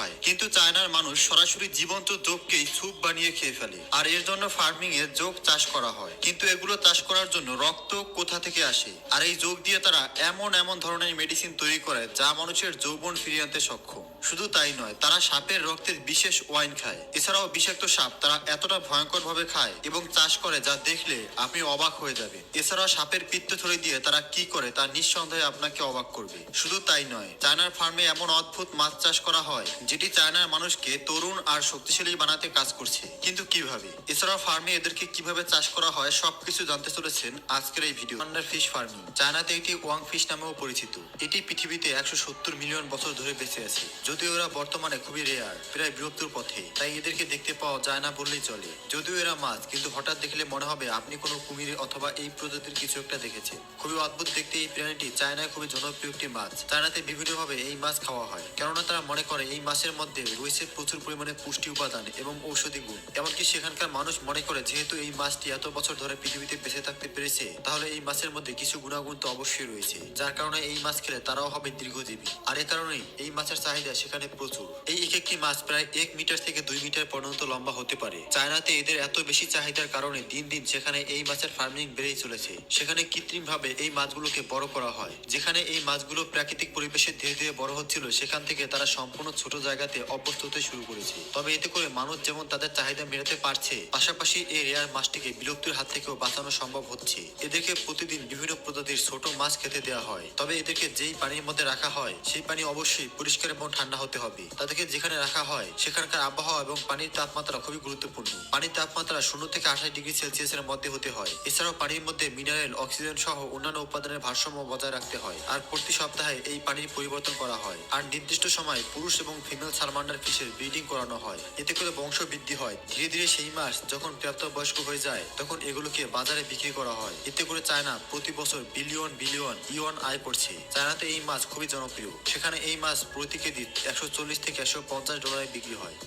খায়, কিন্তু চায়নার মানুষ সরাসরি জীবন্ত যোগকেই স্যুপ বানিয়ে খেয়ে ফেলে। আর এর জন্য ফার্মিং এ যোগ চাষ করা হয়, কিন্তু এগুলো চাষ করার জন্য রক্ত কোথা থেকে আসে? আর এই যোগ দিয়ে তারা এমন এমন ধরনের মেডিসিন তৈরি করে যা মানুষের যৌবন ফিরিয়ে আনতে সক্ষম। শুধু তাই নয়, তারা সাপের রক্তের বিশেষ ওয়াইন খায়। এছাড়াও বিষাক্ত সাপ তারা এতটা ভয়ঙ্কর ভাবে খায় এবং চাষ করে যা দেখলে আপনি অবাক হয়ে যাবেন। এছাড়াও সাপের পিত্তথলি দিয়ে তারা কি করে তা নিঃসন্দেহে আপনাকে অবাক করবে। শুধু তাই নয়, চায়নার ফার্মে এমন অদ্ভুত মাছ চাষ করা হয় যেটি চায়নার মানুষকে তরুণ আর শক্তিশালী বানাতে কাজ করছে। কিন্তু কিভাবে? এছাড়াও ফার্মে এদেরকে কিভাবে চাষ করা হয় সবকিছু জানতে চলেছেন আজকের এই ভিডিও। আন্ডার ফিশ ফার্মিং চায়নাতে এটি ওয়াং ফিশ নামেও পরিচিত। এটি পৃথিবীতে 170 মিলিয়ন বছর ধরে বেঁচে আছে। যদিও এরা বর্তমানে খুবই রেয়ার, প্রায় বিলুপ্তির পথে, তাই এদেরকে দেখতে পাওয়া যায় না বললেই চলে। যদিও এরা মাছ, কিন্তু হঠাৎ দেখলে মনে হবে আপনি কোনো কুমির অথবা এই প্রজাতির কিছু একটা দেখেছেন। খুবই অদ্ভুত দেখতে এই প্রাণীটি চায়নায় খুবই জনপ্রিয় একটি মাছ। চায়নাতে বিভিন্নভাবে এই মাছ খাওয়া হয়, কেননা তারা মনে করে এই মাছের মধ্যে রয়েছে প্রচুর পরিমাণে পুষ্টি উপাদান এবং ঔষধি গুণ। এমনকি সেখানকার মানুষ মনে করে যেহেতু এই মাছটি এত বছর ধরে পৃথিবীতে বেঁচে থাকতে পেরেছে, তাহলে এই মাছের মধ্যে কিছু গুণাগুণ তো অবশ্যই রয়েছে, যার কারণে এই মাছ খেলে তারাও হবে দীর্ঘজীবী। আর এ কারণেই এই মাছের চাহিদা সেখানে প্রচুর। এই এক একটি মাছ প্রায় 1 মিটার থেকে 2 মিটার পর্যন্ত লম্বা হতে পারে। চায়নাতে এদের এত বেশি চাহিদার কারণে দিন দিন সেখানে এই মাছের ফার্মিং বেড়েই চলেছে। সেখানে কৃত্রিম ভাবে এই মাছগুলোকে বড় করা হয়। যেখানে এই মাছগুলো প্রাকৃতিক পরিবেশে ধীরে ধীরে বড় হচ্ছিল, সেখান থেকে তারা সম্পূর্ণ ছোট জায়গাতে অভ্যস্ত হতে শুরু করেছে। তবে এতে করে মানুষ যেমন তাদের চাহিদা মেটাতে পারছে, পাশাপাশি এই রেয়ার মাছটিকে বিলুপ্তির হাত থেকেও বাঁচানো সম্ভব হচ্ছে। এদেরকে প্রতিদিন বিভিন্ন প্রজাতির ছোট মাছ খেতে দেওয়া হয়। তবে এদেরকে যেই পানির মধ্যে রাখা হয় সেই পানি অবশ্যই পরিষ্কার এবং ঠান্ডা হতে হবে। তাদেরকে যেখানে রাখা হয় সেখানকার আবহাওয়া এবং পানির তাপমাত্রা খুবই গুরুত্বপূর্ণ। পানির তাপমাত্রা 0 থেকে 28 ডিগ্রি সেলসিয়াসের মধ্যে হতে হয়। এছাড়াও পানির মধ্যে মিনারেল, অক্সিজেন সহ অন্যান্য উপাদানের ভারসাম্য বজায় রাখতে হয়। আর প্রতি সপ্তাহে এই পানির পরিবর্তন করা হয়। আর নির্দিষ্ট সময় পুরুষ এবং ফিমেল সালমান্ডার ফিশের ব্রিডিং করানো হয়। এতে করে বংশ বৃদ্ধি হয়। ধীরে ধীরে সেই মাছ যখন প্রাপ্তবয়স্ক হয়ে যায়, তখন এগুলোকে বাজারে বিক্রি করা হয়। এতে করে চায়না প্রতি বছর বিলিয়ন বিলিয়ন ইউয়ান আয় করছে। চায়নাতে এই মাছ খুবই জনপ্রিয়। সেখানে এই মাছ প্রতি কেজি 140 থেকে 150 ডলারে বিক্রি হয়।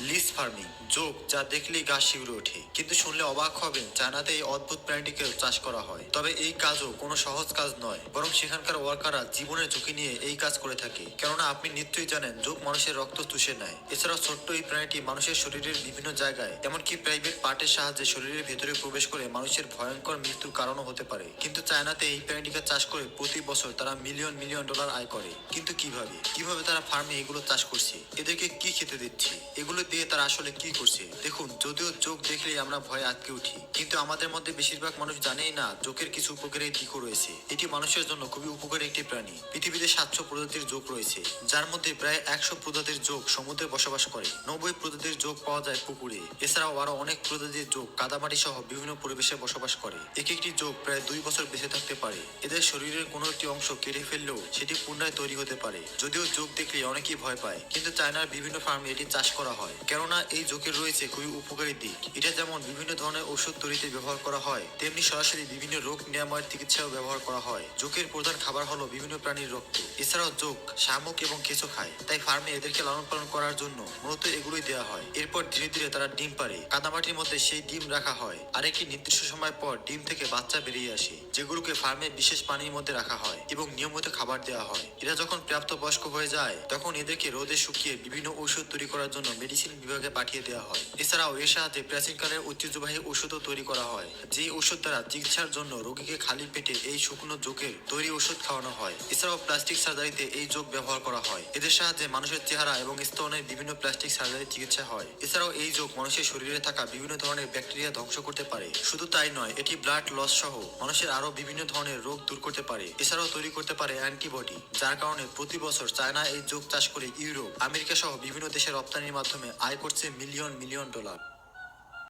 লিস ফার্মিং যোগ, যা দেখলেই গা শিউরে ওঠে, কিন্তু শুনলে অবাক হবেন চায়নাতে এই অদ্ভুত প্রাণীটিকেও চাষ করা হয়। তবে এই কাজও কোনো সহজ কাজ নয়, বরং সেখানকার ওয়ার্কাররা জীবনের ঝুঁকি নিয়ে এই কাজ করে থাকে। কেননা আপনি নিশ্চয়ই জানেন যোগ মানুষের রক্ত চুষে নেয়। এছাড়াও ছোট্ট এই প্রাণীটি মানুষের শরীরের বিভিন্ন জায়গায়, এমনকি প্রাইভেট পার্টের সাহায্যে শরীরের ভেতরে প্রবেশ করে মানুষের ভয়ঙ্কর মৃত্যুর কারণও হতে পারে। কিন্তু চায়নাতে এই প্রাণীটিকে চাষ করে প্রতি বছর তারা মিলিয়ন মিলিয়ন ডলার আয় করে। কিন্তু কিভাবে তারা ফার্মে এগুলো চাষ করছে? এদেরকে কি খেতে দিচ্ছে? এগুলো দিয়ে তারা আসলে কি করছে? দেখুন, যদিও চোখ দেখলেই আমরা ভয়ে আটকে উঠি, কিন্তু আমাদের মধ্যে বেশিরভাগ মানুষ জানেই না চোখের কিছু উপকারী দিকও রয়েছে। এটি মানুষের জন্য খুবই উপকারী একটি প্রাণী। পৃথিবীতে 700 প্রজাতির যোগ রয়েছে, যার মধ্যে প্রায় 100 প্রজাতির যোগ সমুদ্রে বসবাস করে। 90 প্রজাতির যোগ পাওয়া যায় পুকুরে। এছাড়াও আরো অনেক প্রজাতির যোগ কাদামাটি সহ বিভিন্ন পরিবেশে বসবাস করে। এক একটি যোগ প্রায় 2 বছর বেঁচে থাকতে পারে। এদের শরীরের কোনো একটি অংশ কেটে ফেললেও সেটি পুনরায় তৈরি হতে পারে। যদিও যোগ দেখলে অনেকেই ভয় পায়, কিন্তু চায়নার বিভিন্ন ফার্মে এটি চাষ করা হয়, কেননা এই যোগের রয়েছে খুবই উপকারী দিক। এটা যেমন বিভিন্ন ধরনের ওষুধ তৈরিতে ব্যবহার করা হয়, তেমনি সরাসরি বিভিন্ন রোগ নিরাময়ের চিকিৎসাও ব্যবহার করা হয়। যোগের প্রধান খাবার হলো বিভিন্ন প্রাণীর রক্ত। এছাড়াও যোগ শামুক এবং কেঁচো খায়, তাই ফার্মে এদেরকে লালন পালন করার জন্য মূলত এগুলোই দেওয়া হয়। এরপর ধীরে ধীরে তারা ডিম পারে। কাদামাটির মধ্যে সেই ডিম রাখা হয়, আর একটি নির্দিষ্ট সময় পর ডিম থেকে বাচ্চা বেরিয়ে আসে, যেগুলোকে ফার্মে বিশেষ পানির মধ্যে রাখা হয় এবং নিয়মিত খাবার দেওয়া হয়। এরা যখন প্রাপ্তবয়স্ক হয়ে যায়, তখন এদেরকে রোদে শুকিয়ে বিভিন্ন ঔষধ তৈরি করার জন্য মেডিসিন বিভাগে পাঠিয়ে দেওয়া হয়। এছাড়াও এর সাহায্যে প্রাচীনকালের ঐতিহ্যবাহী ওষুধও তৈরি করা হয়, যে ওষুধ দ্বারা চিকিৎসার জন্য রোগীকে খালি পেটে এই শুকনো যোগের তৈরি ওষুধ খাওয়ানো হয়। এছাড়াও প্লাস্টিক সার্জারিতে এই যোগ ব্যবহার করা হয়। এদের সাহায্যে মানুষের চেহারা এবং স্তনের বিভিন্ন প্লাস্টিক সার্জারির চিকিৎসা হয়। এছাড়াও এই যোগ মানুষের শরীরে থাকা বিভিন্ন ধরনের ব্যাকটেরিয়া ধ্বংস করতে পারে। শুধু তাই নয়, এটি ব্লাড লস সহ মানুষের আরো বিভিন্ন ধরনের রোগ দূর করতে পারে। এছাড়াও তৈরি করতে পারে অ্যান্টিবডি, যার কারণে প্রতি বছর চায়না এই যোগ চাষ করে ইউরোপ, আমেরিকা সহ বিভিন্ন দেশে রপ্তানির মাধ্যমে আয় করছে মিলিয়ন মিলিয়ন ডলার।